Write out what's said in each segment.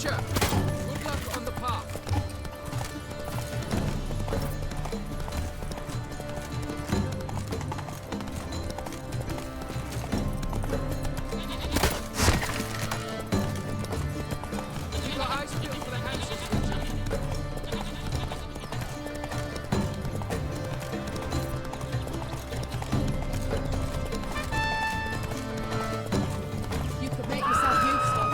Archer! Good luck on the path. Keep your eyes peeled for the Hansons, Richard. You could make yourself useful.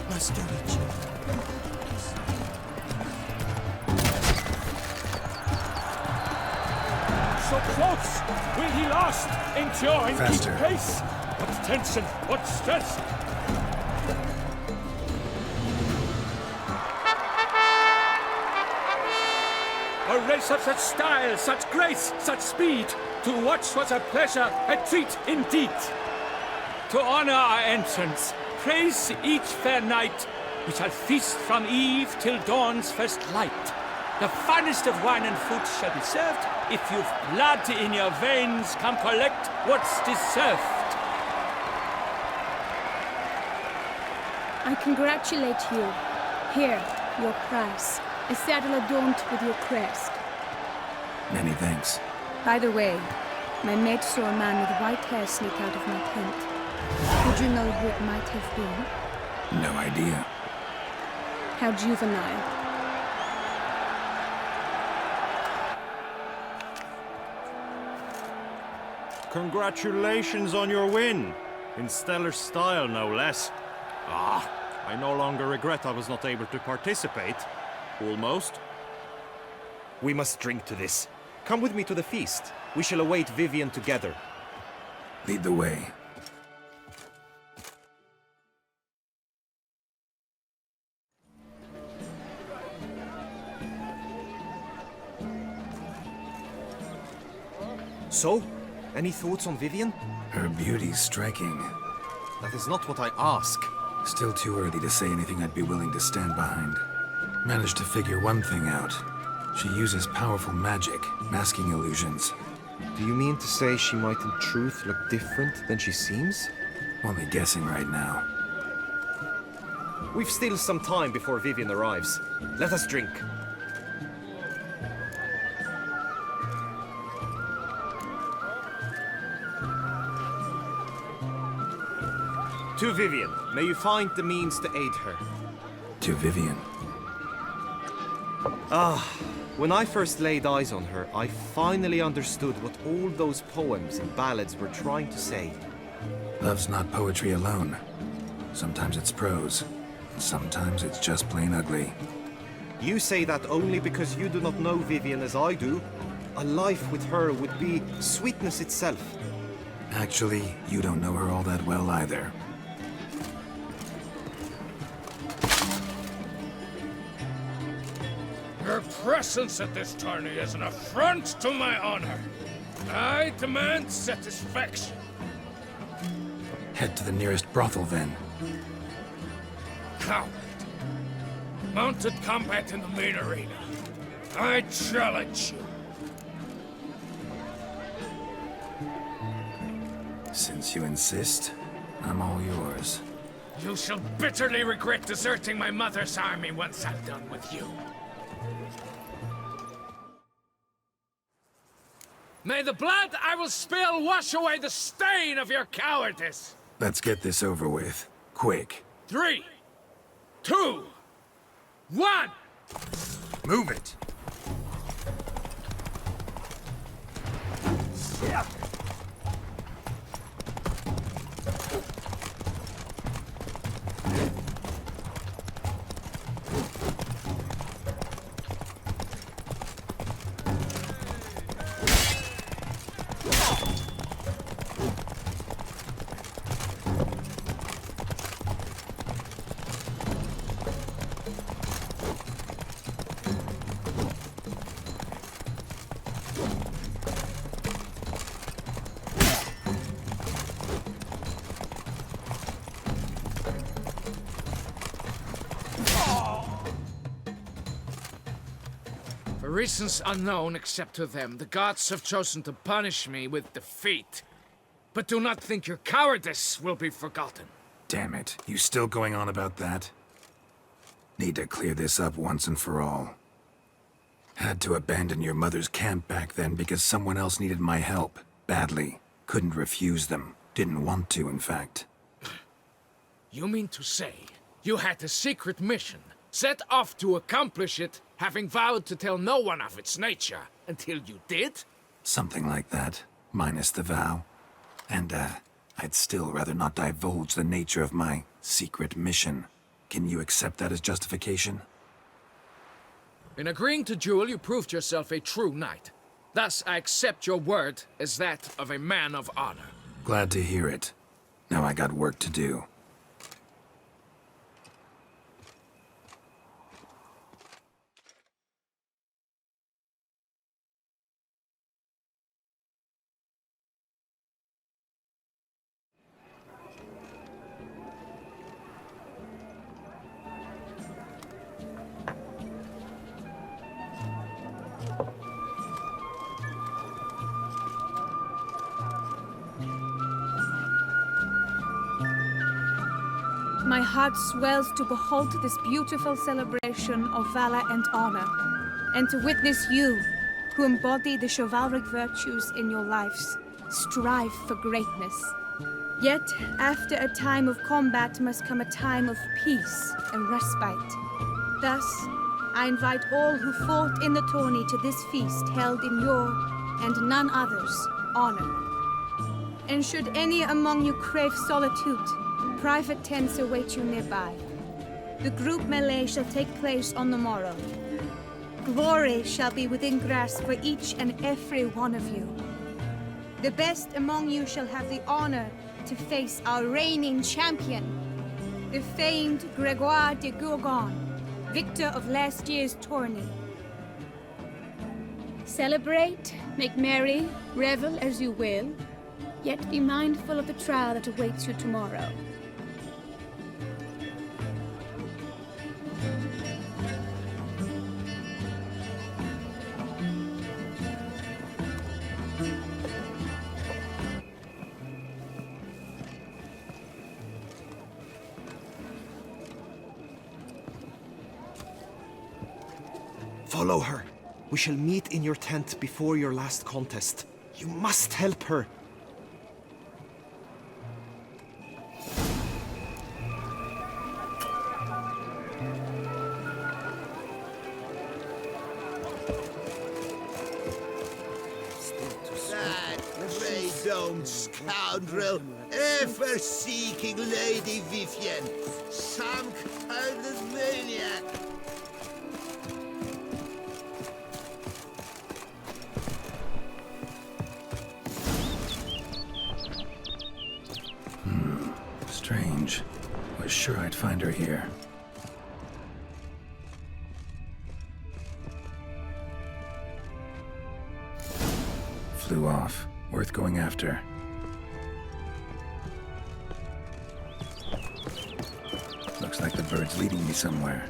Master Richard. So close! Will he last? Endure and Faster. keep pace? What tension, what stress! A race of such style, such grace, such speed. To watch was a pleasure, a treat indeed. To honor our entrance, praise each fair knight. We shall feast from eve till dawn's first light. The finest of wine and food shall be served. If you've blood in your veins, come collect what's deserved. I congratulate you. Here, your prize. A saddle adorned with your crest. Many thanks. By the way, my mate saw a man with white hair sneak out of my tent. Would you know who it might have been? No idea. How juvenile. Congratulations on your win. In stellar style, no less. I no longer regret I was not able to participate. Almost. We must drink to this. Come with me to the feast. We shall await Vivian together. Lead the way. So, any thoughts on Vivian? Her beauty's striking. That is not what I ask. Still too early to say anything I'd be willing to stand behind. Managed to figure one thing out. She uses powerful magic, masking illusions. Do you mean to say she might in truth look different than she seems? Only guessing right now. We've still some time before Vivian arrives. Let us drink. To Vivian, may you find the means to aid her. To Vivian. When I first laid eyes on her, I finally understood what all those poems and ballads were trying to say. Love's not poetry alone. Sometimes it's prose. Sometimes it's just plain ugly. You say that only because you do not know Vivian as I do. A life with her would be sweetness itself. Actually, you don't know her all that well either. Your presence at this tourney is an affront to my honor. I demand satisfaction. Head to the nearest brothel then. Coward. Mounted combat in the main arena. I challenge you. Since you insist, I'm all yours. You shall bitterly regret deserting my mother's army once I'm done with you. May the blood I will spill wash away the stain of your cowardice! Let's get this over with. Quick. 3, 2, 1! Move it! For reasons unknown except to them, the gods have chosen to punish me with defeat. But do not think your cowardice will be forgotten. Damn it, you still going on about that? Need to clear this up once and for all. Had to abandon your mother's camp back then because someone else needed my help. Badly. Couldn't refuse them. Didn't want to, in fact. You mean to say you had a secret mission, set off to accomplish it, having vowed to tell no one of its nature, until you did? Something like that. Minus the vow. And, I'd still rather not divulge the nature of my secret mission. Can you accept that as justification? In agreeing to duel, you proved yourself a true knight. Thus, I accept your word as that of a man of honor. Glad to hear it. Now I got work to do. My heart swells to behold this beautiful celebration of valor and honor, and to witness you, who embody the chivalric virtues in your lives, strive for greatness. Yet, after a time of combat must come a time of peace and respite. Thus, I invite all who fought in the tourney to this feast held in your, and none other's, honor. And should any among you crave solitude, private tents await you nearby. The group melee shall take place on the morrow. Glory shall be within grasp for each and every one of you. The best among you shall have the honor to face our reigning champion, the famed Gregoire de Gourgon, victor of last year's tourney. Celebrate, make merry, revel as you will, yet be mindful of the trial that awaits you tomorrow. Follow her. We shall meet in your tent before your last contest. You must help her. That grey-domed scoundrel, ever seeking Lady Vivienne, some kind of maniac. Strange. Was sure I'd find her here. Flew off. Worth going after. Looks like the bird's leading me somewhere.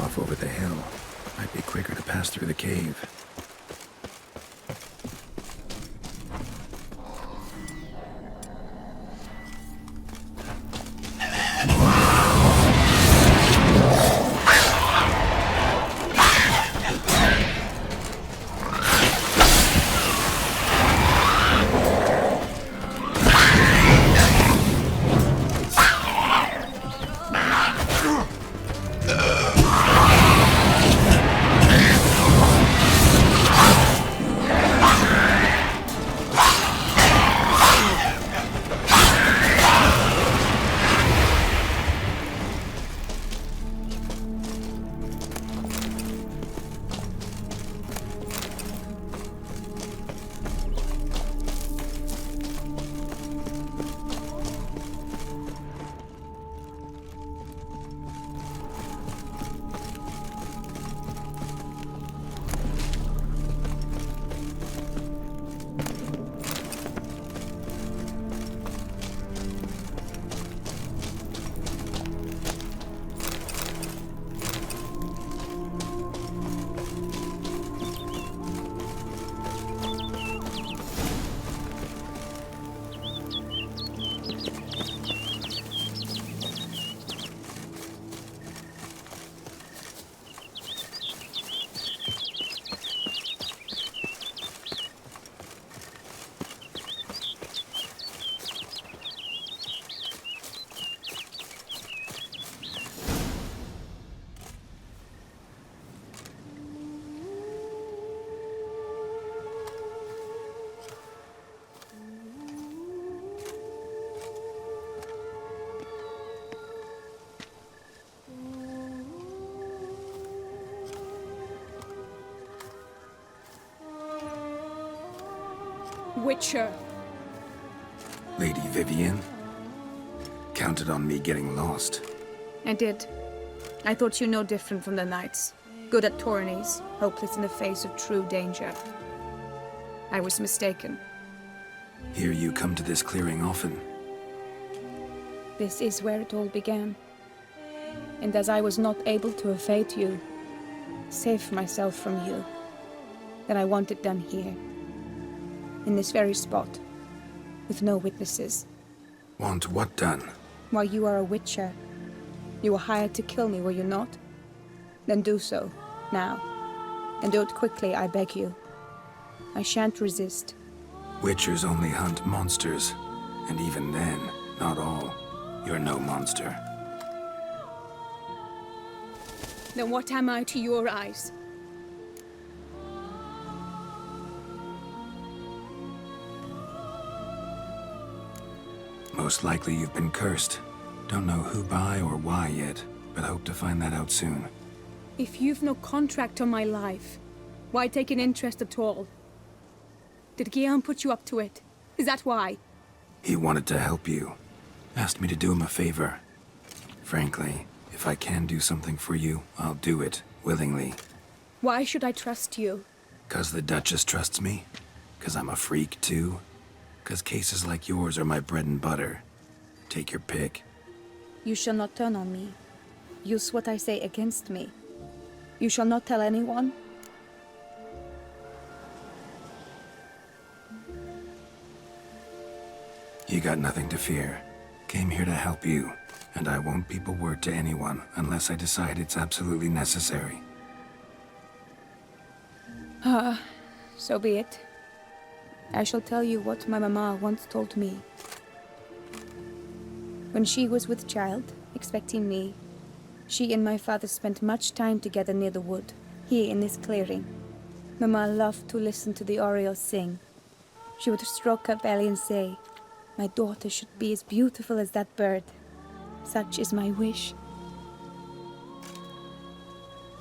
off over the hill. Might be quicker to pass through the cave. Witcher. Lady Vivienne? Counted on me getting lost. I did. I thought you no different from the knights. Good at tourneys, hopeless in the face of true danger. I was mistaken. Hear you come to this clearing often. This is where it all began. And as I was not able to evade you, save myself from you, then I want it done here. In this very spot, with no witnesses. Want what done? While you are a witcher, you were hired to kill me, were you not? Then do so, now. And do it quickly, I beg you. I shan't resist. Witchers only hunt monsters. And even then, not all. You're no monster. Then what am I to your eyes? Most likely you've been cursed. Don't know who by or why yet, but hope to find that out soon. If you've no contract on my life, why take an interest at all? Did Guillaume put you up to it? Is that why? He wanted to help you. Asked me to do him a favor. Frankly, if I can do something for you, I'll do it, willingly. Why should I trust you? 'Cause the Duchess trusts me? 'Cause I'm a freak, too? 'Cause cases like yours are my bread and butter. Take your pick. You shall not turn on me. Use what I say against me. You shall not tell anyone? You got nothing to fear. Came here to help you, and I won't peep a word to anyone unless I decide it's absolutely necessary. So be it. I shall tell you what my mama once told me. When she was with child, expecting me, she and my father spent much time together near the wood, here in this clearing. Mama loved to listen to the orioles sing. She would stroke her belly and say, "My daughter should be as beautiful as that bird. Such is my wish."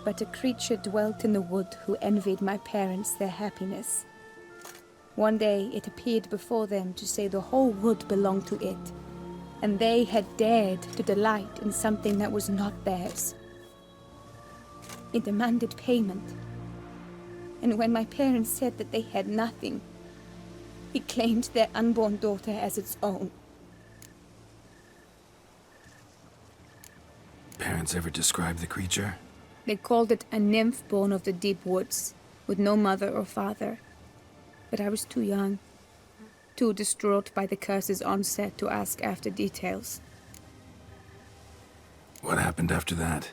But a creature dwelt in the wood who envied my parents their happiness. One day it appeared before them to say the whole wood belonged to it, and they had dared to delight in something that was not theirs. It demanded payment, and when my parents said that they had nothing, it claimed their unborn daughter as its own. Parents ever describe the creature? They called it a nymph born of the deep woods, with no mother or father. But I was too young, too distraught by the curse's onset to ask after details. What happened after that?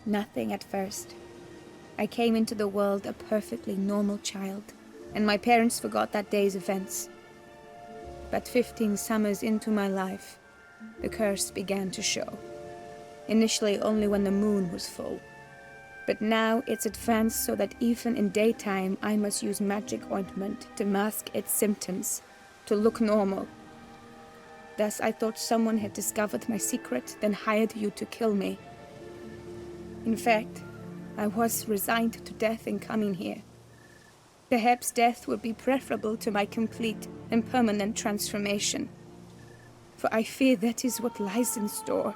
Nothing at first. I came into the world a perfectly normal child, and my parents forgot that day's events. But 15 summers into my life, the curse began to show. Initially only when the moon was full. But now it's advanced so that even in daytime I must use magic ointment to mask its symptoms, to look normal. Thus I thought someone had discovered my secret, then hired you to kill me. In fact, I was resigned to death in coming here. Perhaps death would be preferable to my complete and permanent transformation. For I fear that is what lies in store.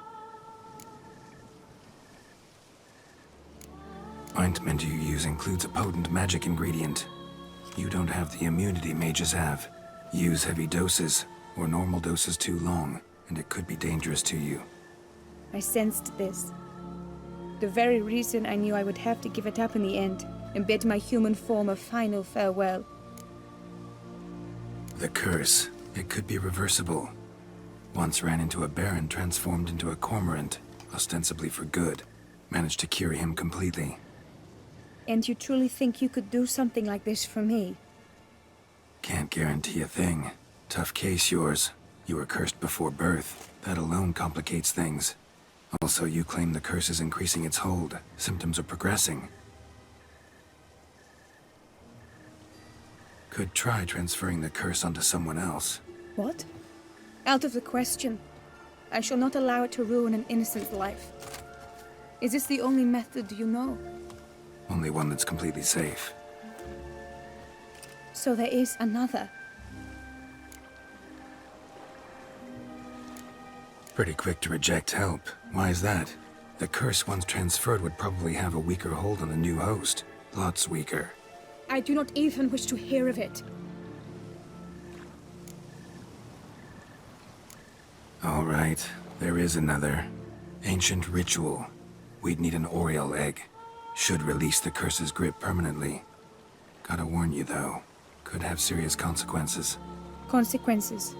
Ointment you use includes a potent magic ingredient. You don't have the immunity mages have. Use heavy doses, or normal doses too long, and it could be dangerous to you. I sensed this. The very reason I knew I would have to give it up in the end, and bid my human form a final farewell. The curse, it could be reversible. Once ran into a baron transformed into a cormorant, ostensibly for good. Managed to cure him completely. And you truly think you could do something like this for me? Can't guarantee a thing. Tough case yours. You were cursed before birth. That alone complicates things. Also, you claim the curse is increasing its hold. Symptoms are progressing. Could try transferring the curse onto someone else. What? Out of the question. I shall not allow it to ruin an innocent life. Is this the only method you know? Only one that's completely safe. So there is another. Pretty quick to reject help. Why is that? The curse once transferred would probably have a weaker hold on the new host. Lots weaker. I do not even wish to hear of it. All right, there is another. Ancient ritual. We'd need an Oriole egg. Should release the curse's grip permanently. Gotta warn you, though. Could have serious consequences. Consequences?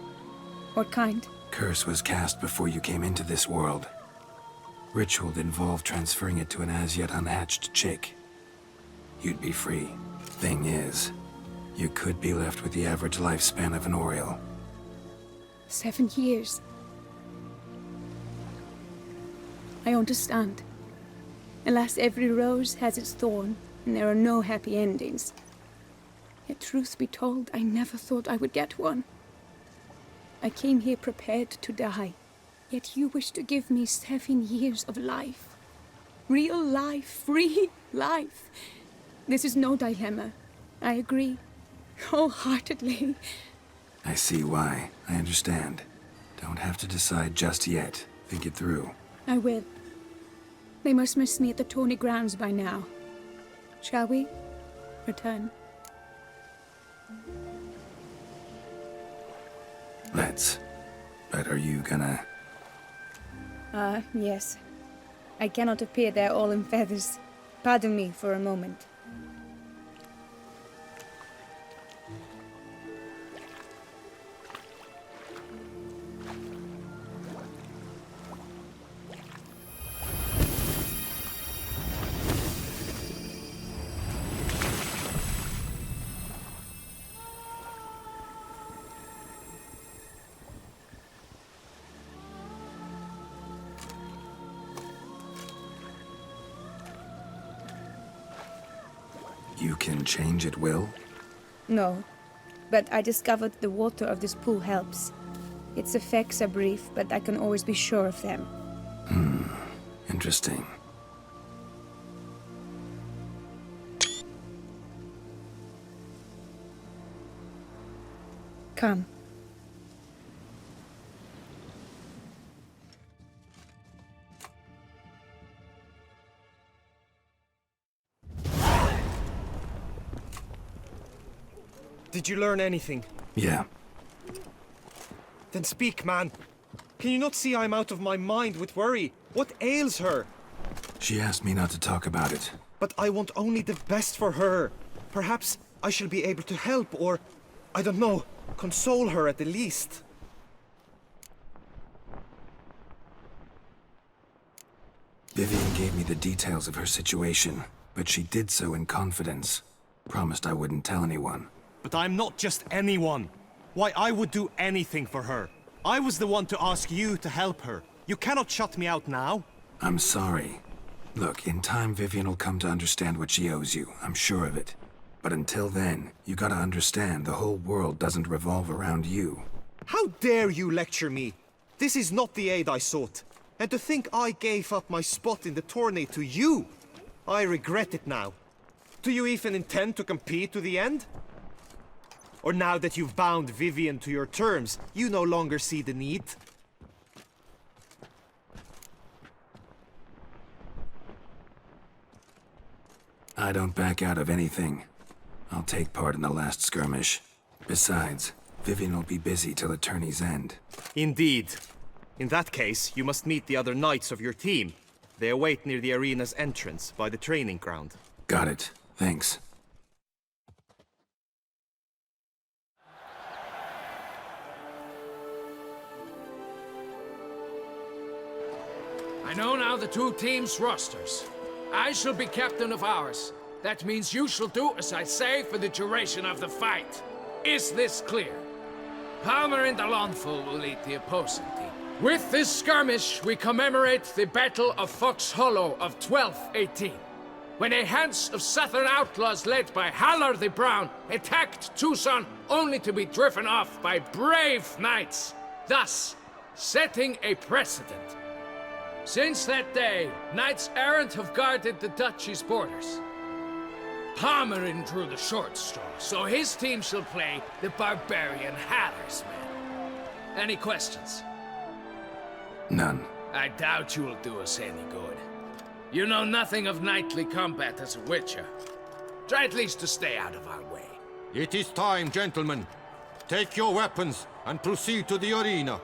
What kind? Curse was cast before you came into this world. Ritual'd involve transferring it to an as-yet unhatched chick. You'd be free. Thing is, you could be left with the average lifespan of an Oriole. 7 years. I understand. Alas, every rose has its thorn, and there are no happy endings. Yet truth be told, I never thought I would get one. I came here prepared to die, yet you wish to give me 7 years of life. Real life, free life. This is no dilemma. I agree, wholeheartedly. I see why. I understand. Don't have to decide just yet. Think it through. I will. They must miss me at the Tawny Grounds by now. Shall we return? Let's. But are you gonna... Yes. I cannot appear there all in feathers. Pardon me for a moment. You can change at will? No, but I discovered the water of this pool helps. Its effects are brief, but I can always be sure of them. Interesting. Come. Did you learn anything? Yeah. Then speak, man. Can you not see I'm out of my mind with worry? What ails her? She asked me not to talk about it. But I want only the best for her. Perhaps I shall be able to help, or, I don't know, console her at the least. Vivian gave me the details of her situation, but she did so in confidence. Promised I wouldn't tell anyone. But I'm not just anyone. Why, I would do anything for her. I was the one to ask you to help her. You cannot shut me out now. I'm sorry. Look, in time Vivian will come to understand what she owes you. I'm sure of it. But until then, you gotta understand the whole world doesn't revolve around you. How dare you lecture me? This is not the aid I sought. And to think I gave up my spot in the tourney to you! I regret it now. Do you even intend to compete to the end? Or now that you've bound Vivian to your terms, you no longer see the need? I don't back out of anything. I'll take part in the last skirmish. Besides, Vivian will be busy till the tourney's end. Indeed. In that case, you must meet the other knights of your team. They await near the arena's entrance, by the training ground. Got it. Thanks. I know now the two teams' rosters. I shall be captain of ours. That means you shall do as I say for the duration of the fight. Is this clear? Palmer and Alonful will lead the opposing team. With this skirmish, we commemorate the Battle of Fox Hollow of 1218, when a Hans of Southern outlaws led by Halar the Brown attacked Tucson only to be driven off by brave knights, thus setting a precedent. Since that day, knights errant have guarded the duchy's borders. Palmerin drew the short straw, so his team shall play the barbarian Haller's men. Any questions? None. I doubt you will do us any good. You know nothing of knightly combat as a witcher. Try at least to stay out of our way. It is time, gentlemen. Take your weapons and proceed to the arena.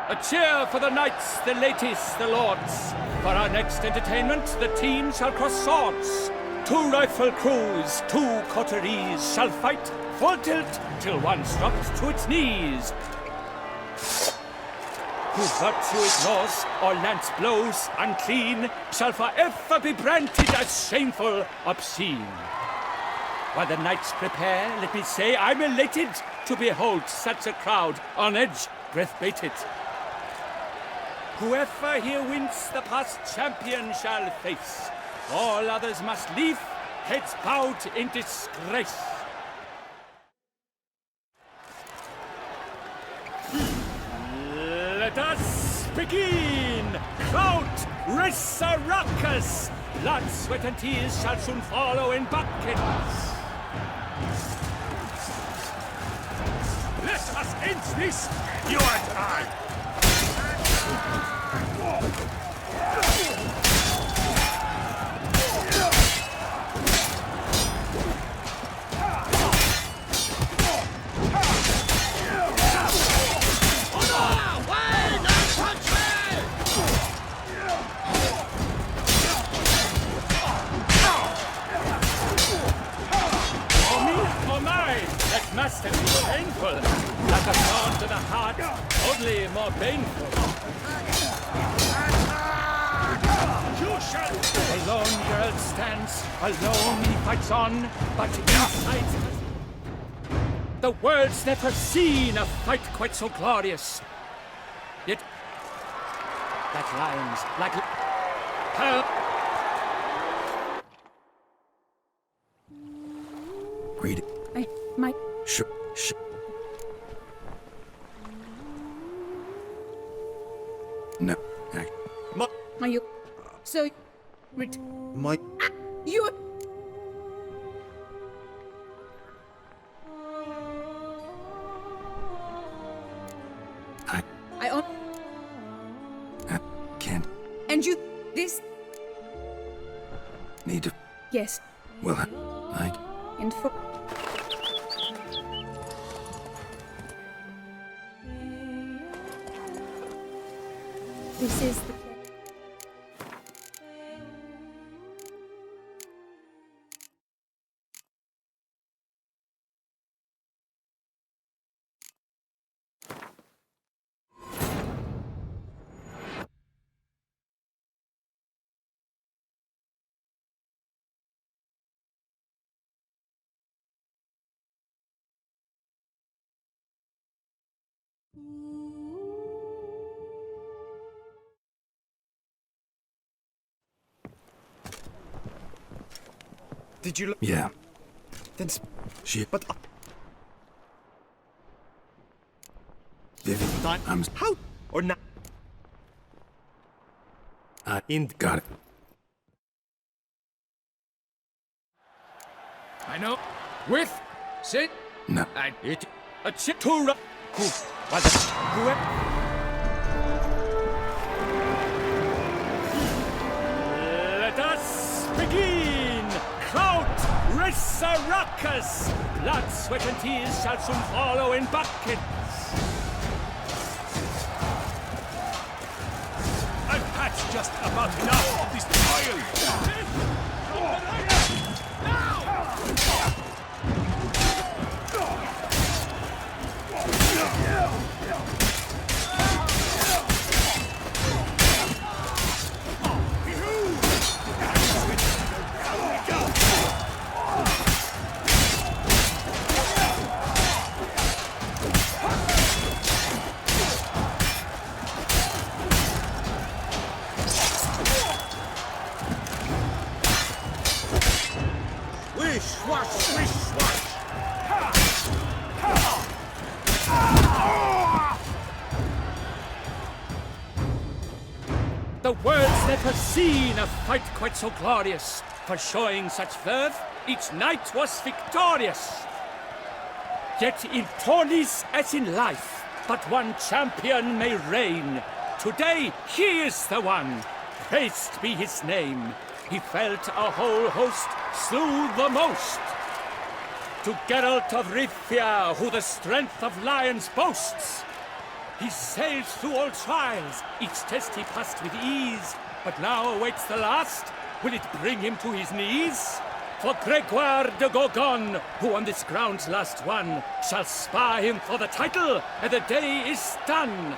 A cheer for the knights, the ladies, the lords. For our next entertainment, the teams shall cross swords. 2 rifle crews, 2 coteries shall fight full tilt till one drops to its knees. Who virtue ignores or lance blows unclean shall forever be branded as shameful, obscene. While the knights prepare, let me say I'm elated to behold such a crowd on edge, breath-baited. Whoever here wins the past champion shall face. All others must leave, heads bowed in disgrace. Let us begin! Crowd, race a ruckus! Blood, sweat, and tears shall soon follow in buckets. Let us end this, you and I! Must have been painful. Like a thorn to the heart, only more painful. You shall. Alone Geralt stands, alone he fights on, but inside the world's never seen a fight quite so glorious. Yet, like lions, like Read it. My... Sh. No. Are you... So... My... You... I can't. And you... This... Need to. Yes. Well, and for... This is the... Did you look? Yeah. Then She... but Vivian, I'm... how or not? Got it. I know. With. Sit. No. It a chitura. Who? What the? Let us begin. Count Resurrecus. Blood, sweat, and tears shall soon follow in buckets. I've had just about enough of this trial. Wish, wash, wish, wash. The world's never seen a fight quite so glorious. For showing such verve, each knight was victorious. Yet in tourneys as in life, but one champion may reign. Today he is the one, praised be his name. He felt a whole host, slew the most. To Geralt of Rivia, who the strength of lions boasts, he sailed through all trials, each test he passed with ease. But now awaits the last. Will it bring him to his knees? For Gregoire de Gorgon, who on this ground's last won, shall spar him for the title, and the day is done.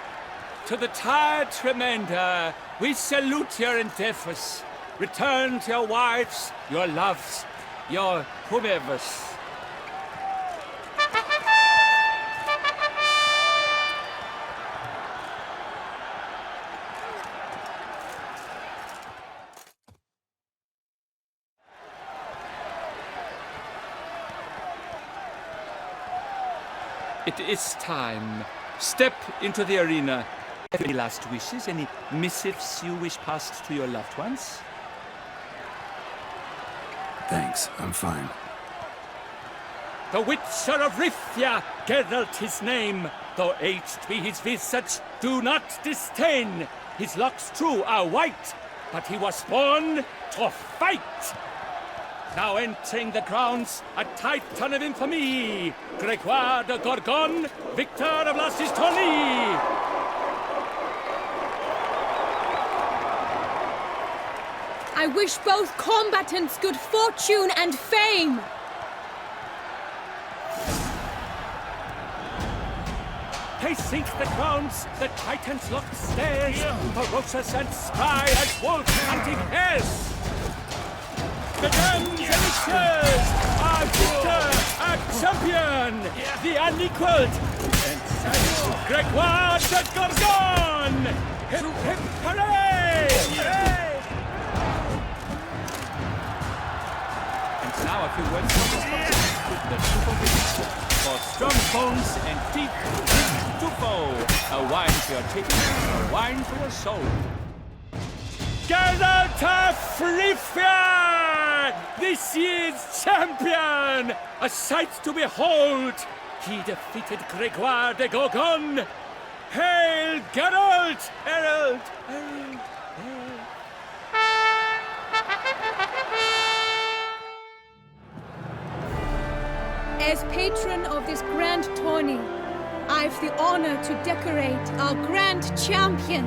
To the tired Tremenda, we salute your endeavors. Return to your wives, your loves, your whomevers. It is time. Step into the arena. Any last wishes? Any missives you wish passed to your loved ones? Thanks, I'm fine. The Witcher of Rivia, Geralt his name. Though aged be his visage, do not disdain. His locks true are white, but he was born to fight. Now entering the grounds, a titan of infamy, Gregoire de Gorgon, victor of Las's tourney. I wish both combatants good fortune and fame! Pacing the grounds, the titans locked stares, ferocious and spry as wolves hunting hares. Mesdames et messieurs, our victor, our champion, the unequaled, and Gregoire de Gorgon! Hip, hip, hooray! And now a few words from the super for strong bones and teeth, to foe, a wine for your teeth, a wine for your soul. Geralt of Rivia, this year's champion! A sight to behold! He defeated Gregoire de Gorgon! Hail, Geralt! Herald! Herald! Herald! As patron of this grand tourney, I've the honor to decorate our grand champion.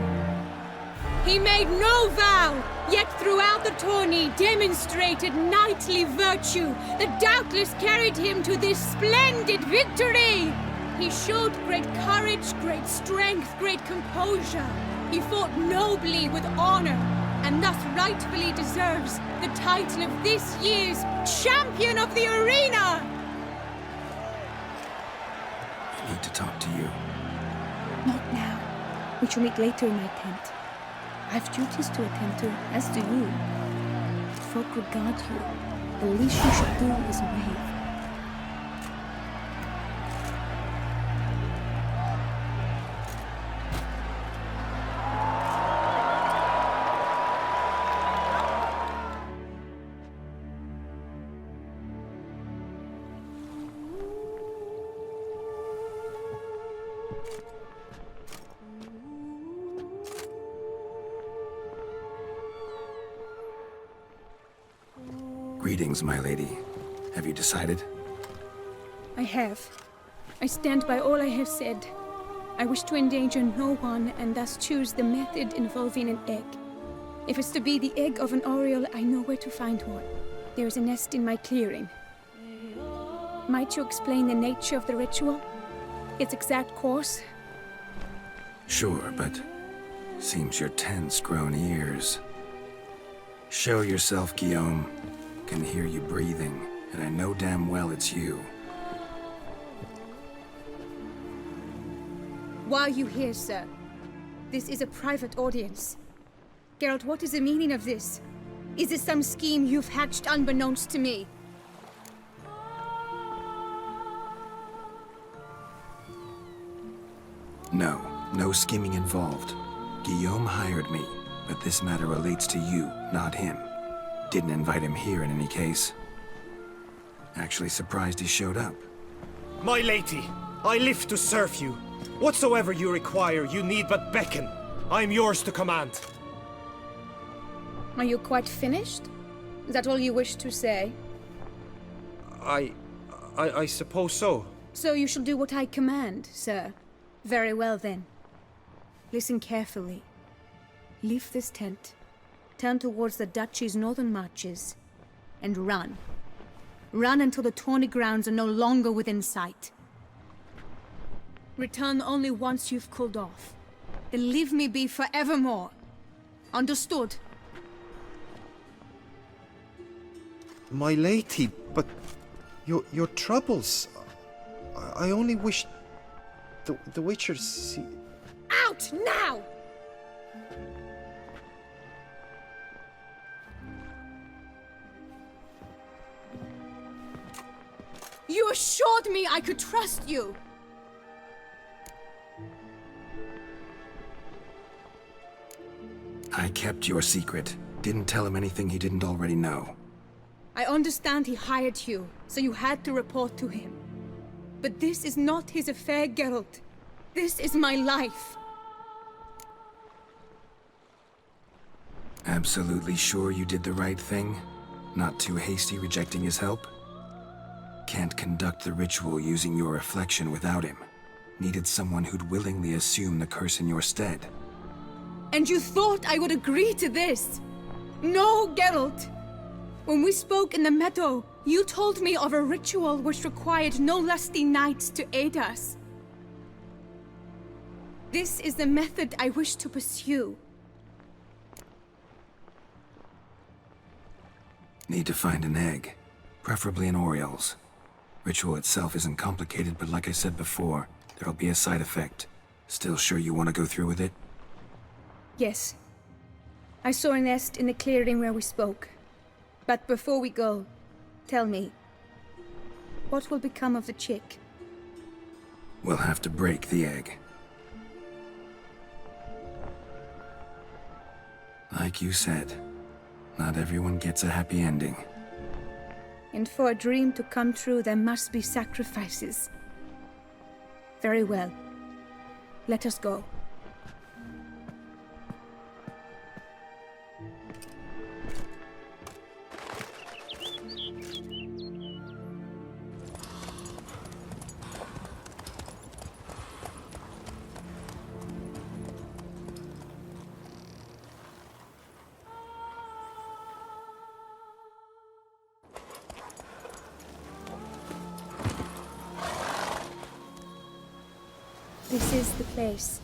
He made no vow, yet throughout the tourney demonstrated knightly virtue that doubtless carried him to this splendid victory. He showed great courage, great strength, great composure. He fought nobly with honor, and thus rightfully deserves the title of this year's Champion of the Arena! I need to talk to you. Not now. We shall meet later in my tent. I've duties to attend to, as do you. If folk regard you, the least you should do is wave. Greetings, my lady. Have you decided? I have. I stand by all I have said. I wish to endanger no one and thus choose the method involving an egg. If it's to be the egg of an oriole, I know where to find one. There is a nest in my clearing. Might you explain the nature of the ritual? Its exact course? Sure, but seems your tense grown ears. Show yourself, Guillaume. Can hear you breathing, and I know damn well it's you. Why are you here, sir? This is a private audience. Geralt, what is the meaning of this? Is this some scheme you've hatched unbeknownst to me? No scheming involved. Guillaume hired me, but this matter relates to you, not him. Didn't invite him here in any case. Actually surprised he showed up. My lady, I live to serve you. Whatsoever you require, you need but beckon. I am yours to command. Are you quite finished? Is that all you wish to say? I suppose so. So you shall do what I command, sir. Very well then. Listen carefully. Leave this tent. Turn towards the duchy's northern marches, and run. Run until the tourney grounds are no longer within sight. Return only once you've cooled off. Then leave me be forevermore. Understood? My lady, but your troubles. I only wish the Witcher see. Out now! You assured me I could trust you! I kept your secret. Didn't tell him anything he didn't already know. I understand he hired you, so you had to report to him. But this is not his affair, Geralt. This is my life. Absolutely sure you did the right thing? Not too hasty rejecting his help? Can't conduct the ritual using your reflection without him. Needed someone who'd willingly assume the curse in your stead. And you thought I would agree to this? No, Geralt! When we spoke in the meadow, you told me of a ritual which required no lusty knights to aid us. This is the method I wish to pursue. Need to find an egg. Preferably an oriole's. Ritual itself isn't complicated, but like I said before, there'll be a side effect. Still sure you want to go through with it? Yes. I saw a nest in the clearing where we spoke. But before we go, tell me, what will become of the chick? We'll have to break the egg. Like you said, not everyone gets a happy ending. And for a dream to come true, there must be sacrifices. Very well. Let us go. this is the place.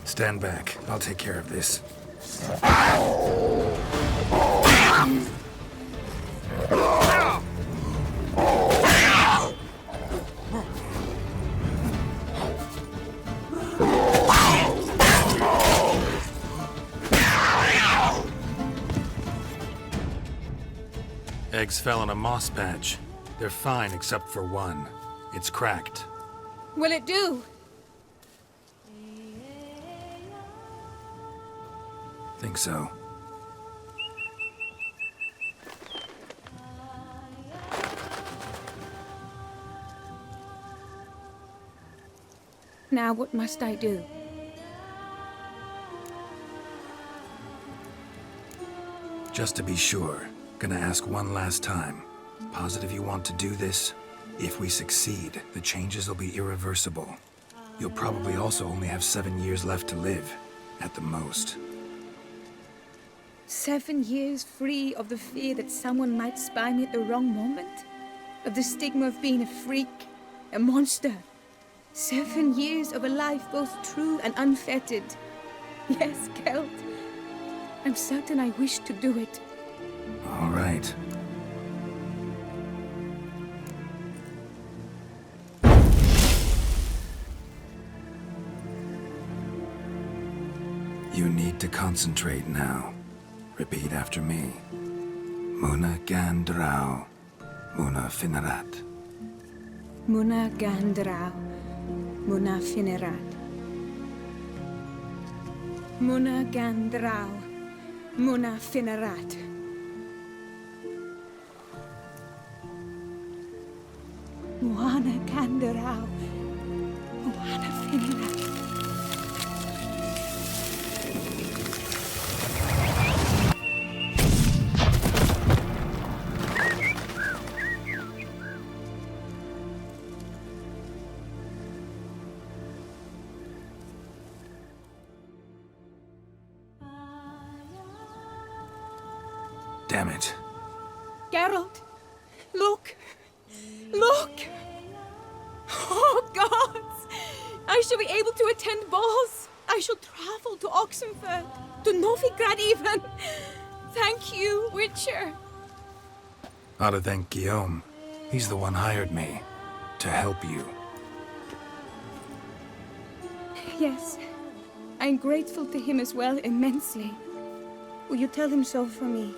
Stand back. I'll take care of this. Eggs fell on a moss patch. They're fine except for one. It's cracked. Will it do? Think so. Now what must I do? Just to be sure, gonna ask one last time. Positive you want to do this? If we succeed, the changes will be irreversible. You'll probably also only have 7 years left to live, at the most. 7 years free of the fear that someone might spy me at the wrong moment? Of the stigma of being a freak, a monster? 7 years of a life both true and unfettered. Yes, Kelt. I'm certain I wish to do it. All right. You need to concentrate now. Repeat after me. Muna Gandrau, Muna Finerat. Muna Gandrau, Muna Finerat. Muna Gandrau, Muna Finerat. Muna Gandrau, Muna Finerat. Damn it. Geralt, look! Look! Oh, gods! I shall be able to attend balls. I shall travel to Oxenfurt, to Novigrad even. Thank you, Witcher. Ought to thank Guillaume. He's the one hired me. To help you. Yes, I'm grateful to him as well, immensely. Will you tell him so for me?